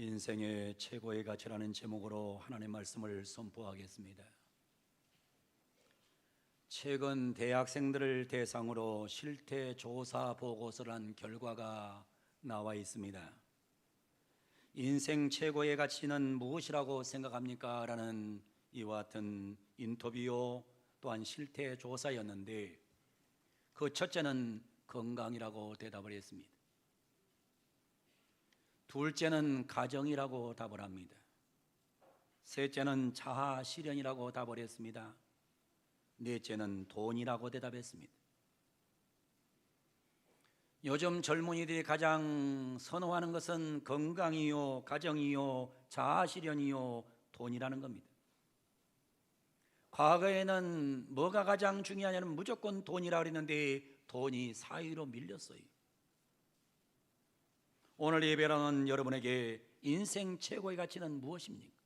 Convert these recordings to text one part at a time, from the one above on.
인생의 최고의 가치라는 제목으로 하나님의 말씀을 선포하겠습니다. 최근 대학생들을 대상으로 실태 조사 보고서를 한 결과가 나와 있습니다. 인생 최고의 가치는 무엇이라고 생각합니까? 라는 이와 같은 인터뷰 또한 실태 조사였는데, 그 첫째는 건강이라고 대답을 했습니다. 둘째는 가정이라고 답을 합니다. 셋째는 자아 실현이라고 답을 했습니다. 넷째는 돈이라고 대답했습니다. 요즘 젊은이들이 가장 선호하는 것은 건강이요, 가정이요, 자아 실현이요, 돈이라는 겁니다. 과거에는 뭐가 가장 중요하냐면 무조건 돈이라고 그랬는데 돈이 사위로 밀렸어요. 오늘 예배라는 여러분에게 인생 최고의 가치는 무엇입니까?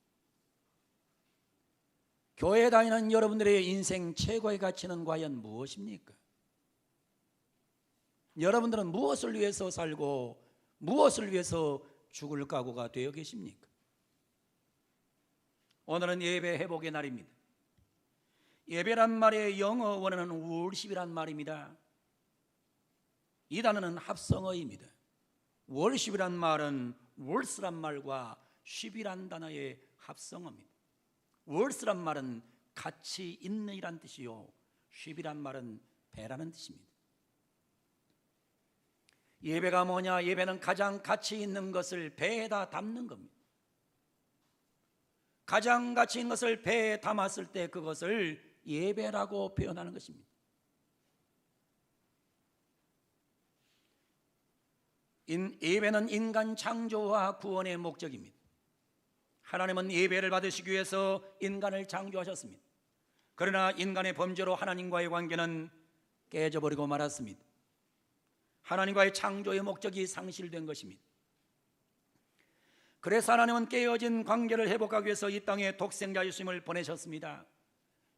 교회 다니는 여러분들의 인생 최고의 가치는 과연 무엇입니까? 여러분들은 무엇을 위해서 살고 무엇을 위해서 죽을 각오가 되어 계십니까? 오늘은 예배 회복의 날입니다. 예배란 말의 영어 원어는 worship이란 말입니다. 이 단어는 합성어입니다. worship이란 말은 words란 말과 ship이란 단어의 합성어입니다. words란 말은 가치 있는 이란 뜻이요, ship이란 말은 배라는 뜻입니다. 예배가 뭐냐? 예배는 가장 가치 있는 것을 배에다 담는 겁니다. 가장 가치 있는 것을 배에 담았을 때 그것을 예배라고 표현하는 것입니다. 예배는 인간 창조와 구원의 목적입니다. 하나님은 예배를 받으시기 위해서 인간을 창조하셨습니다. 그러나 인간의 범죄로 하나님과의 관계는 깨져버리고 말았습니다. 하나님과의 창조의 목적이 상실된 것입니다. 그래서 하나님은 깨어진 관계를 회복하기 위해서 이 땅에 독생자 예수님을 보내셨습니다.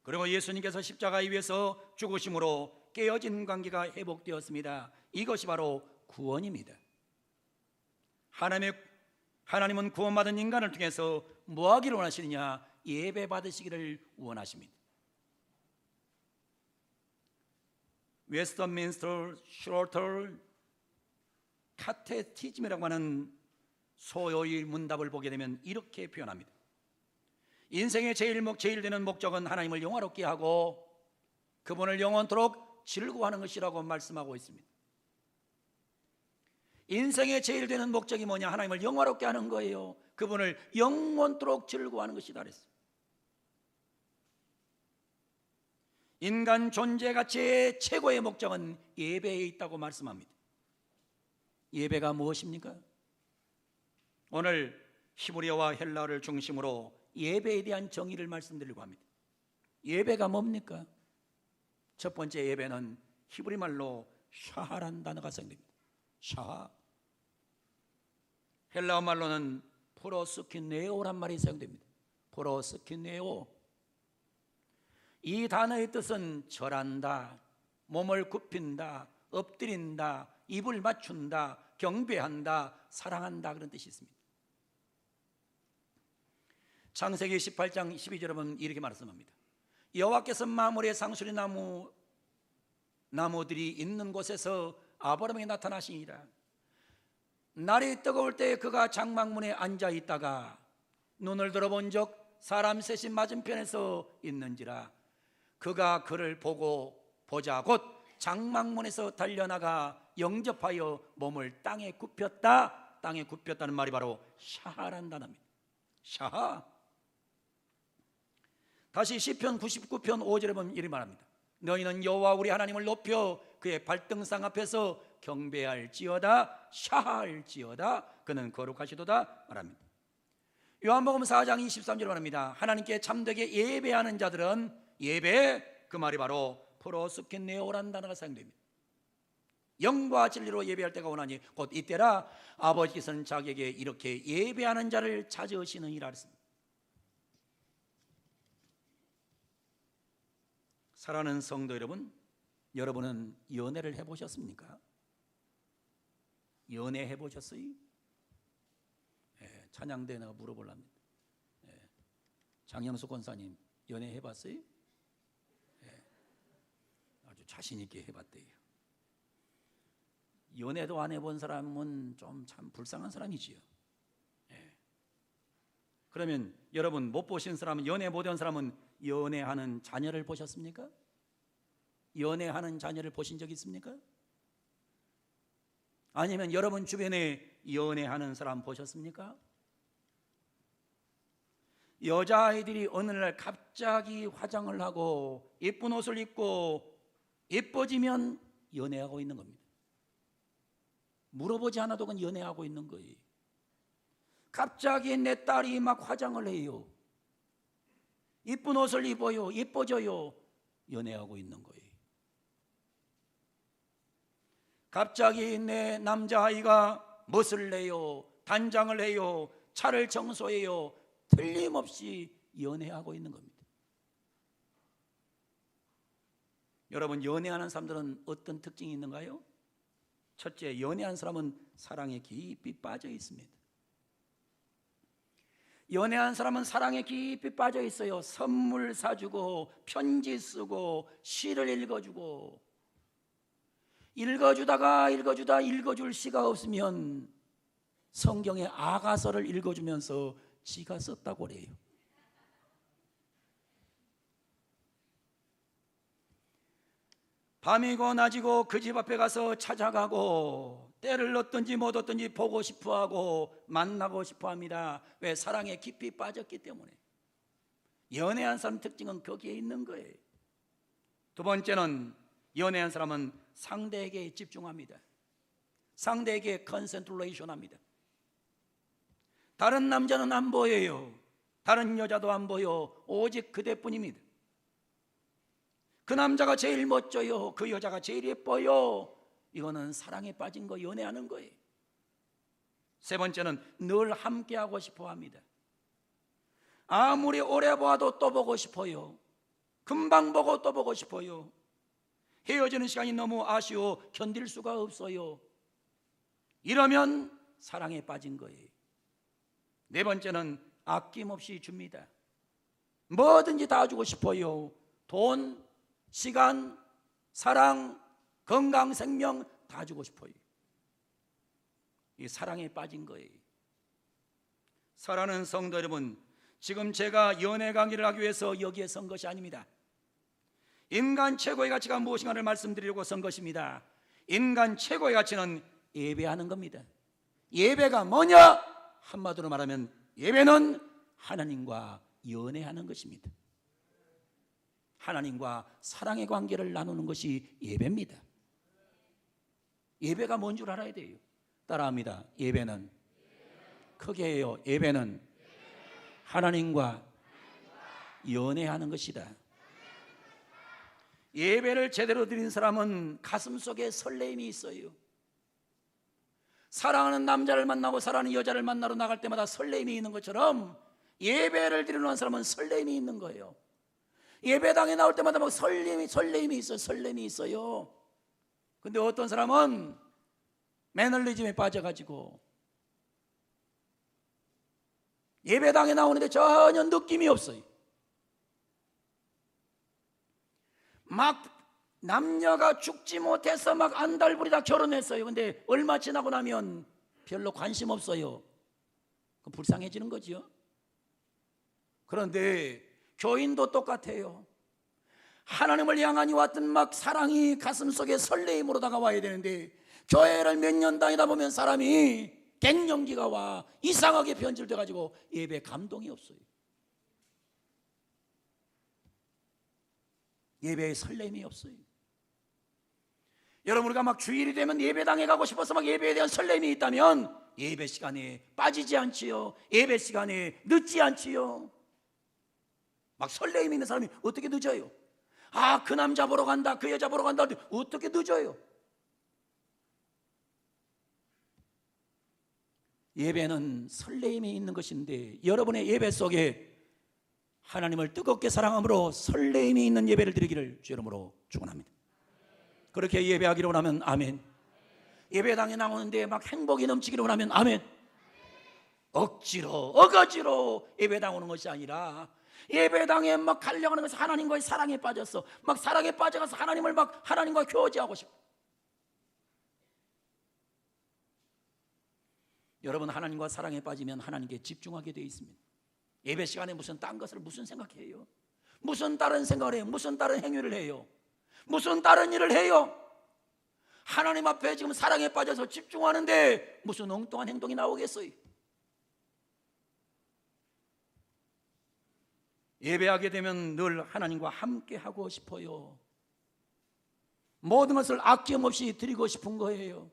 그리고 예수님께서 십자가에 위해서 죽으심으로 깨어진 관계가 회복되었습니다. 이것이 바로 구원입니다. 하나님은 구원받은 인간을 통해서 뭐 하기를 원하시느냐? 예배 받으시기를 원하십니다. 웨스트민스터 셔틀 카테키즘이라고 하는 소요의 문답을 보게 되면 이렇게 표현합니다. 인생의 제일 되는 목적은 하나님을 영화롭게 하고 그분을 영원토록 즐거워하는 것이라고 말씀하고 있습니다. 인생의 제일 되는 목적이 뭐냐? 하나님을 영화롭게 하는 거예요. 그분을 영원토록 즐거워하는 것이다 그랬어요. 인간 존재 가치의 최고의 목적은 예배에 있다고 말씀합니다. 예배가 무엇입니까? 오늘 히브리어와 헬라어를 중심으로 예배에 대한 정의를 말씀드리려고 합니다. 예배가 뭡니까? 첫 번째 예배는 히브리 말로 샤하란 단어가 사용됩니다. 샤하. 헬라어 말로는 프로스키네오란 말이 사용됩니다. 프로스키네오. 이 단어의 뜻은 절한다, 몸을 굽힌다, 엎드린다, 입을 맞춘다, 경배한다, 사랑한다, 그런 뜻이 있습니다. 창세기 18장 12절에 보면 이렇게 말씀합니다. 여호와께서 마물의 상수리 나무들이 있는 곳에서 아브라함에게 나타나시니라. 날이 뜨거울 때 그가 장막문에 앉아 있다가 눈을 들어본 적 사람 셋이 맞은편에서 있는지라. 그가 그를 보자 곧 장막문에서 달려나가 영접하여 몸을 땅에 굽혔다. 땅에 굽혔다는 말이 바로 샤하란 단어입니다. 샤하. 다시 시편 99편 5절에 보면 이렇게 말합니다. 너희는 여호와 우리 하나님을 높여 그의 발등상 앞에서 경배할지어다, 샤할지어다, 그는 거룩하시도다 말합니다. 요한복음 4장 23절에 말합니다. 하나님께 참되게 예배하는 자들은 예배, 그 말이 바로 프로스킨네오라는 단어가 사용됩니다. 영과 진리로 예배할 때가 오나니 곧 이때라 아버지께서는 자기에게 이렇게 예배하는 자를 찾으시느니라 했습니다. 사랑하는 성도 여러분, 여러분은 연애를 해보셨습니까? 연애 해보셨어요? 찬양대 내가 물어보랍니다. 장영수 권사님 연애 해봤어요? 아주 자신 있게 해봤대요. 연애도 안 해본 사람은 좀 참 불쌍한 사람이지요. 그러면 여러분 못 보신 사람은, 연애 못한 사람은 연애하는 자녀를 보셨습니까? 연애하는 자녀를 보신 적 있습니까? 아니면 여러분 주변에 연애하는 사람 보셨습니까? 여자아이들이 어느 날 갑자기 화장을 하고 예쁜 옷을 입고 예뻐지면 연애하고 있는 겁니다. 물어보지 않아도 그건 연애하고 있는 거예요. 갑자기 내 딸이 막 화장을 해요. 예쁜 옷을 입어요. 예뻐져요. 연애하고 있는 거예요. 갑자기 내 남자아이가 멋을 내요. 단장을 해요. 차를 청소해요. 틀림없이 연애하고 있는 겁니다. 여러분, 연애하는 사람들은 어떤 특징이 있는가요? 첫째, 연애하는 사람은 사랑에 깊이 빠져 있습니다. 연애한 사람은 사랑에 깊이 빠져 있어요. 선물 사주고 편지 쓰고 시를 읽어주고, 읽어주다 읽어줄 시가 없으면 성경의 아가서를 읽어주면서 지가 썼다고 그래요. 밤이고 낮이고 그 집 앞에 가서 찾아가고 때를 얻든지 못 얻든지 보고 싶어하고 만나고 싶어합니다. 왜? 사랑에 깊이 빠졌기 때문에. 연애한 사람 특징은 거기에 있는 거예요. 두 번째는, 연애한 사람은 상대에게 집중합니다. 상대에게 컨센트레이션 합니다. 다른 남자는 안 보여요. 다른 여자도 안 보여. 오직 그대뿐입니다. 그 남자가 제일 멋져요. 그 여자가 제일 예뻐요. 이거는 사랑에 빠진 거, 연애하는 거예요. 세 번째는, 늘 함께하고 싶어 합니다. 아무리 오래 봐도 또 보고 싶어요. 금방 보고 또 보고 싶어요. 헤어지는 시간이 너무 아쉬워 견딜 수가 없어요. 이러면 사랑에 빠진 거예요. 네 번째는, 아낌없이 줍니다. 뭐든지 다 주고 싶어요. 돈, 시간, 사랑, 건강, 생명 다 주고 싶어요. 이 사랑에 빠진 거예요. 사랑하는 성도 여러분, 지금 제가 연애 강의를 하기 위해서 여기에 선 것이 아닙니다. 인간 최고의 가치가 무엇인가를 말씀드리려고 선 것입니다. 인간 최고의 가치는 예배하는 겁니다. 예배가 뭐냐? 한마디로 말하면 예배는 하나님과 연애하는 것입니다. 하나님과 사랑의 관계를 나누는 것이 예배입니다. 예배가 뭔 줄 알아야 돼요. 따라합니다. 예배는, 크게 해요. 예배는 하나님과 연애하는 것이다. 예배를 제대로 드린 사람은 가슴속에 설레임이 있어요. 사랑하는 남자를 만나고 사랑하는 여자를 만나러 나갈 때마다 설레임이 있는 것처럼 예배를 드리는 사람은 설레임이 있는 거예요. 예배당에 나올 때마다 막 설렘이 있어요. 설렘이 있어요. 근데 어떤 사람은 매너리즘에 빠져가지고 예배당에 나오는데 전혀 느낌이 없어요. 막 남녀가 죽지 못해서 막 안달부리다 결혼했어요. 근데 얼마 지나고 나면 별로 관심 없어요. 그럼 불쌍해지는 거죠. 그런데 교인도 똑같아요. 하나님을 향하니 왔던 막 사랑이 가슴속에 설레임으로 다가와야 되는데, 교회를 몇 년 다니다 보면 사람이 갱년기가 와 이상하게 변질돼 가지고 예배 감동이 없어요. 예배에 설렘이 없어요. 여러분, 우리가 막 주일이 되면 예배당에 가고 싶어서 막 예배에 대한 설렘이 있다면 예배 시간에 빠지지 않지요. 예배 시간에 늦지 않지요. 막 설렘이 있는 사람이 어떻게 늦어요? 아, 그 남자 보러 간다, 그 여자 보러 간다, 어떻게 늦어요? 예배는 설렘이 있는 것인데, 여러분의 예배 속에 하나님을 뜨겁게 사랑함으로 설렘이 있는 예배를 드리기를 주 이름으로 축원합니다. 그렇게 예배하기로 원하면 아멘. 예배당에 나오는데 막 행복이 넘치기로 원하면 아멘. 억지로 어거지로 예배당 오는 것이 아니라 예배당에 막 가려고 하는 것은 하나님과의 사랑에 빠졌어. 막 사랑에 빠져가서 하나님을 막 하나님과 교제하고 싶어. 여러분, 하나님과 사랑에 빠지면 하나님께 집중하게 되어 있습니다. 예배 시간에 무슨 딴 것을 무슨 생각해요? 무슨 다른 생각을 해요? 무슨 다른 행위를 해요? 무슨 다른 일을 해요? 하나님 앞에 지금 사랑에 빠져서 집중하는데 무슨 엉뚱한 행동이 나오겠어요? 예배하게 되면 늘 하나님과 함께 하고 싶어요. 모든 것을 아낌없이 드리고 싶은 거예요.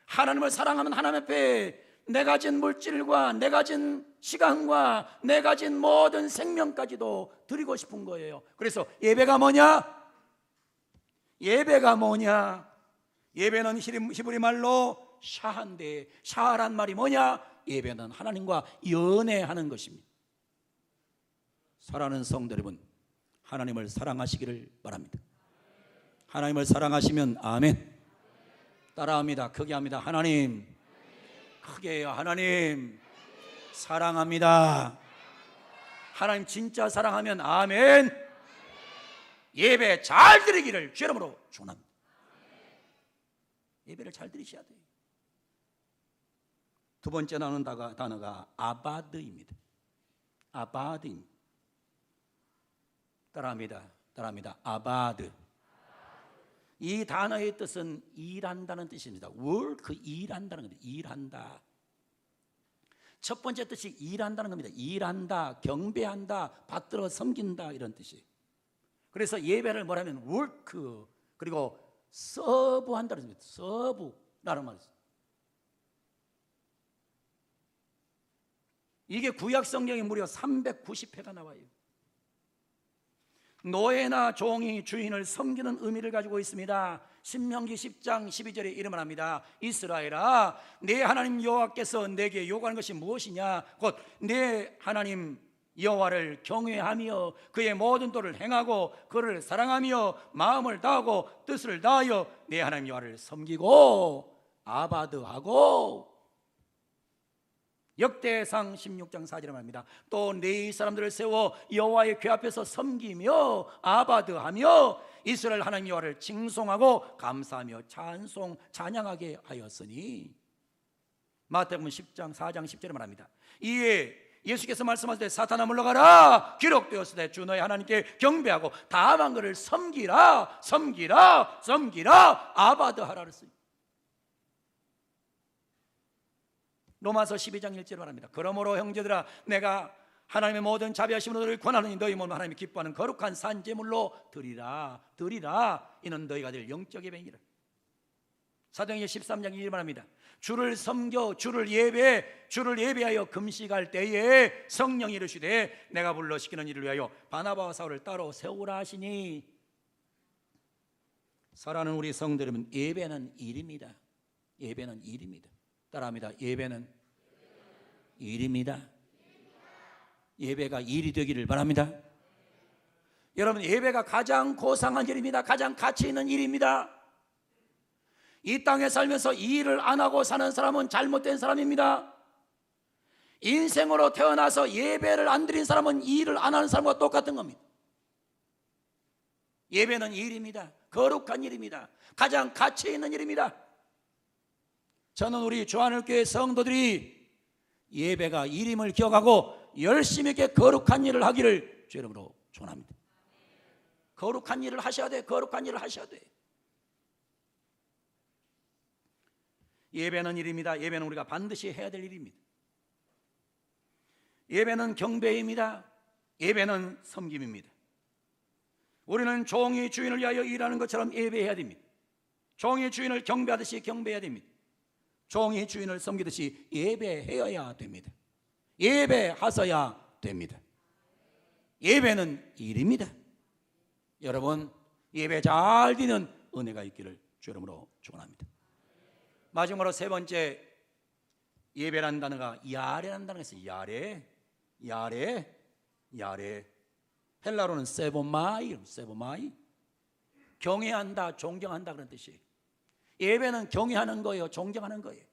하나님을 사랑하면 하나님 앞에 내 가진 물질과 내 가진 시간과 내 가진 모든 생명까지도 드리고 싶은 거예요. 그래서 예배가 뭐냐? 예배가 뭐냐? 예배는 히브리 말로 샤한데, 샤란 말이 뭐냐? 예배는 하나님과 연애하는 것입니다. 사랑하는 성도 여러분, 하나님을 사랑하시기를 바랍니다. 하나님을 사랑하시면 아멘. 따라합니다. 크게 합니다. 하나님, 크게 해요. 하나님 사랑합니다. 하나님 진짜 사랑하면 아멘. 예배 잘 드리기를 주 이름으로 축원합니다. 예배를 잘 드리셔야 돼요. 두 번째 나오는 단어가 아바드입니다. 아바드입니다. 따라합니다. 아바드. 이 단어의 뜻은 일한다는 뜻입니다. work, 일한다는 겁니다. 일한다. 첫 번째 뜻이 일한다는 겁니다. 일한다, 경배한다, 받들어 섬긴다, 이런 뜻이에요. 그래서 예배를 뭐라면 work, 그리고 서브한다는 뜻입니다. 서브라는 말이죠. 이게 구약 성경에 무려 390회가 나와요. 노예나 종이 주인을 섬기는 의미를 가지고 있습니다. 신명기 10장 12절에 이름을 합니다. 이스라엘아, 내 하나님 여호와께서 내게 요구하는 것이 무엇이냐? 곧 내 하나님 여호와를 경외하며 그의 모든 도를 행하고 그를 사랑하며 마음을 다하고 뜻을 다하여 내 하나님 여호와를 섬기고 아바드하고, 역대상 16장 4절에 말합니다. 또 네 사람들을 세워 여호와의 궤 앞에서 섬기며 아바드하며 이스라엘 하나님 여호와를 칭송하고 감사하며 찬양하게 하였으니. 마태복음 10장 4장 10절에 말합니다. 이에 예수께서 말씀하실 때 사탄아 물러가라, 기록되었으되 주 너의 하나님께 경배하고 다만 그를 섬기라 아바드하라 그랬어요. 로마서 12장 1절에 말합니다. 그러므로 형제들아, 내가 하나님의 모든 자비하심으로 너를 권하느니 너희 몸을 하나님이 기뻐하는 거룩한 산제물로 드리라. 이는 너희가 될 영적 예배니라. 사도행전 13장 2절 말합니다. 주를 섬겨 주를 예배하여 금식할 때에 성령이 이르시되 내가 불러 시키는 일을 위하여 바나바와 사울을 따로 세우라 하시니. 사랑하는 우리 성도 여러분, 예배는 일입니다. 예배는 일입니다. 따라합니다. 예배는 일입니다. 예배가 일이 되기를 바랍니다. 여러분, 예배가 가장 고상한 일입니다. 가장 가치 있는 일입니다. 이 땅에 살면서 이 일을 안 하고 사는 사람은 잘못된 사람입니다. 인생으로 태어나서 예배를 안 드린 사람은 이 일을 안 하는 사람과 똑같은 겁니다. 예배는 일입니다. 거룩한 일입니다. 가장 가치 있는 일입니다. 저는 우리 주하늘교회 성도들이 예배가 일임을 기억하고 열심히 있게 거룩한 일을 하기를 주 이름으로 축원합니다. 거룩한 일을 하셔야 돼. 거룩한 일을 하셔야 돼. 예배는 일입니다. 예배는 우리가 반드시 해야 될 일입니다. 예배는 경배입니다. 예배는 섬김입니다. 우리는 종이 주인을 위하여 일하는 것처럼 예배해야 됩니다. 종이 주인을 경배하듯이 경배해야 됩니다. 종이 주인을 섬기듯이 예배해야 됩니다. 예배하셔야 됩니다. 예배는 일입니다. 여러분, 예배 잘 드리는 은혜가 있기를 주 이름으로 축원합니다. 마지막으로 세 번째, 예배라는 단어가 야레라는 단어가 있어요. 야레. 헬라로는 세보마이, 경외한다, 존경한다 그런 뜻이에요. 예배는 경외하는 거예요. 존경하는 거예요.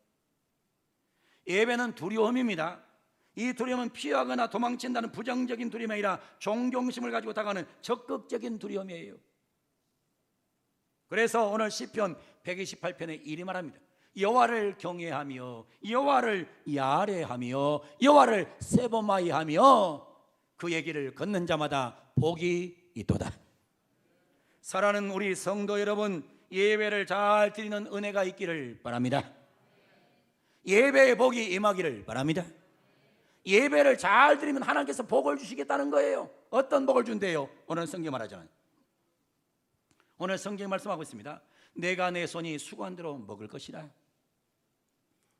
예배는 두려움입니다. 이 두려움은 피하거나 도망친다는 부정적인 두려움이 아니라 존경심을 가지고 다가가는 적극적인 두려움이에요. 그래서 오늘 시편 128편에 이리 말합니다. 여호와를 경외하며 여호와를 야례하며 여호와를 세보마이하며 그의 길을 걷는 자마다 복이 있도다. 사랑하는 우리 성도 여러분, 예배를 잘 드리는 은혜가 있기를 바랍니다. 예배의 복이 임하기를 바랍니다. 예배를 잘 드리면 하나님께서 복을 주시겠다는 거예요. 어떤 복을 준대요? 오늘 성경 말하잖아요. 오늘 성경 말씀하고 있습니다. 내가 내 손이 수고한대로 먹을 것이라.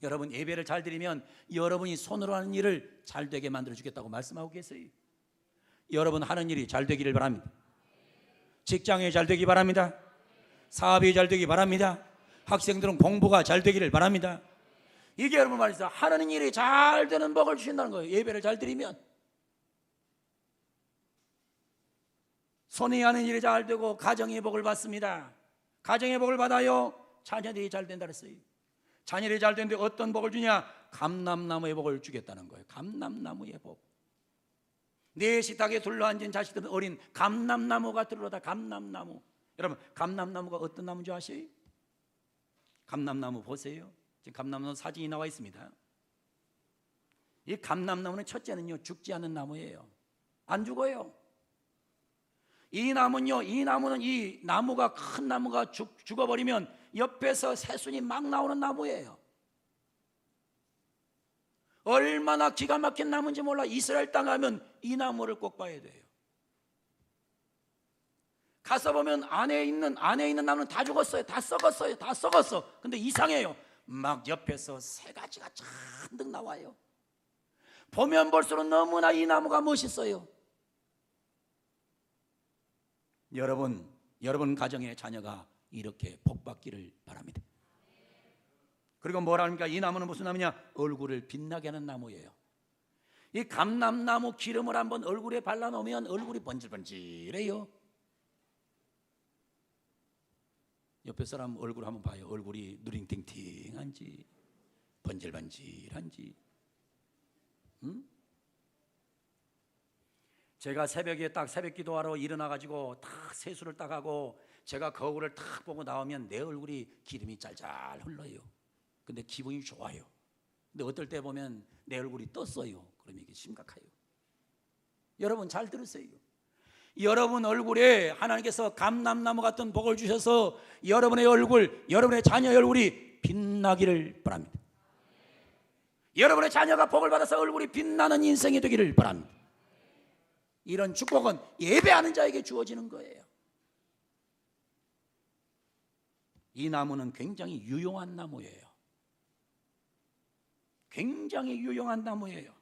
여러분, 예배를 잘 드리면 여러분이 손으로 하는 일을 잘 되게 만들어 주겠다고 말씀하고 계세요. 여러분 하는 일이 잘 되기를 바랍니다. 직장이 잘 되기 바랍니다. 사업이 잘 되기 바랍니다. 학생들은 공부가 잘 되기를 바랍니다. 이게 여러분 말이죠. 하는 일이 잘 되는 복을 주신다는 거예요. 예배를 잘 드리면 손이 하는 일이 잘 되고 가정의 복을 받습니다. 가정의 복을 받아요. 자녀들이 잘 된다 그랬어요. 자녀들이 잘 되는데 어떤 복을 주냐? 감람나무의 복을 주겠다는 거예요. 감람나무의 복. 내 식탁에 둘러앉은 자식들은 어린 감람나무가 들어오다. 감람나무. 여러분, 감람나무가 어떤 나무인지 아세요? 감람나무 보세요. 지금 감람나무 사진이 나와 있습니다. 이 감람나무는 첫째는요, 죽지 않는 나무예요. 안 죽어요. 이 나무는요, 이 나무가 큰 나무가 죽어버리면 옆에서 새순이 막 나오는 나무예요. 얼마나 기가 막힌 나무인지 몰라. 이스라엘 땅 가면 이 나무를 꼭 봐야 돼요. 가서 보면 안에 있는 나무는 다 죽었어요. 다 썩었어요. 다 썩었어. 근데 이상해요. 막 옆에서 새 가지가 잔뜩 나와요. 보면 볼수록 너무나 이 나무가 멋있어요. 여러분 가정의 자녀가 이렇게 복받기를 바랍니다. 그리고 뭐라 합니까? 이 나무는 무슨 나무냐? 얼굴을 빛나게 하는 나무예요. 이 감람나무 기름을 한번 얼굴에 발라놓으면 얼굴이 번질번질해요. 옆에 사람 얼굴 한번 봐요. 얼굴이 누링팅팅한지 번질번질한지. 제가 새벽에 딱 새벽 기도하러 일어나가지고 딱 세수를 딱 하고 제가 거울을 딱 보고 나오면 내 얼굴이 기름이 짤짤 흘러요. 근데 기분이 좋아요. 근데 어떨 때 보면 내 얼굴이 떴어요. 그러면 이게 심각해요. 여러분 잘 들으세요. 여러분 얼굴에 하나님께서 감람나무 같은 복을 주셔서 여러분의 얼굴, 여러분의 자녀의 얼굴이 빛나기를 바랍니다. 여러분의 자녀가 복을 받아서 얼굴이 빛나는 인생이 되기를 바랍니다. 이런 축복은 예배하는 자에게 주어지는 거예요. 이 나무는 굉장히 유용한 나무예요. 굉장히 유용한 나무예요.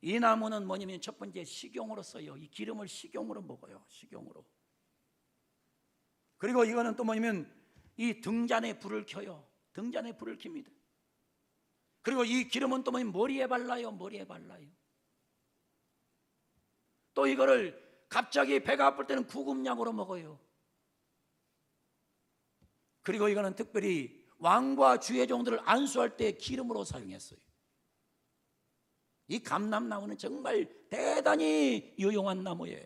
이 나무는 뭐냐면 첫 번째 식용으로 써요. 이 기름을 식용으로 먹어요. 식용으로. 그리고 이거는 또 뭐냐면 이 등잔에 불을 켜요. 등잔에 불을 켭니다. 그리고 이 기름은 또 뭐냐면 머리에 발라요. 머리에 발라요. 또 이거를 갑자기 배가 아플 때는 구급약으로 먹어요. 그리고 이거는 특별히 왕과 주의 종들을 안수할 때 기름으로 사용했어요. 이 감람나무는 정말 대단히 유용한 나무예요.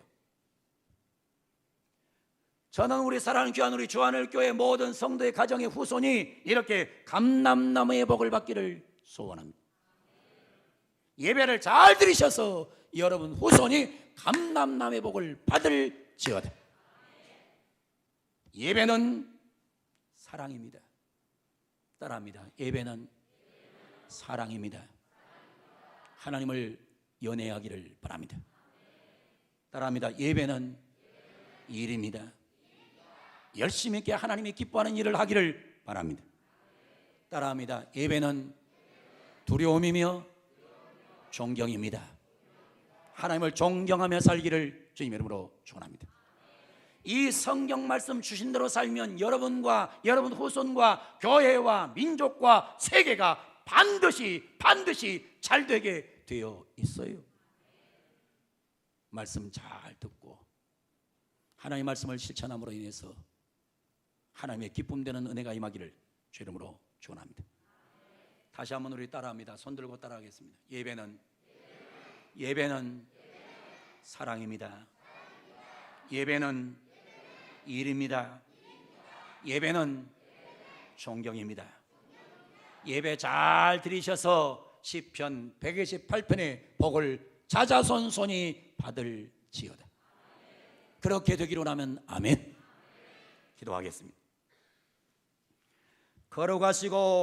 저는 우리 사랑하는 귀한 우리 주한을교회 모든 성도의 가정의 후손이 이렇게 감람나무의 복을 받기를 소원합니다. 예배를 잘 드리셔서 여러분 후손이 감람나무의 복을 받을지어다. 예배는 사랑입니다. 따라합니다. 예배는 사랑입니다. 하나님을 연애하기를 바랍니다. 따라합니다. 예배는 일입니다. 열심히 있게 하나님이 기뻐하는 일을 하기를 바랍니다. 따라합니다. 예배는 두려움이며 존경입니다. 하나님을 존경하며 살기를 주님 이름으로 축원합니다. 이 성경 말씀 주신 대로 살면 여러분과 여러분 후손과 교회와 민족과 세계가 반드시 잘 되게 되어 있어요. 말씀 잘 듣고 하나님의 말씀을 실천함으로 인해서 하나님의 기쁨되는 은혜가 임하기를 주 이름으로 축원합니다. 다시 한번 우리 따라합니다. 손 들고 따라하겠습니다. 예배는 사랑입니다. 예배는 일입니다. 예배는 존경입니다. 예배 잘 드리셔서 시편 128편의 복을 자자손손이 받을지어다. 그렇게 되기로 하면 아멘. 기도하겠습니다. 걸어가시고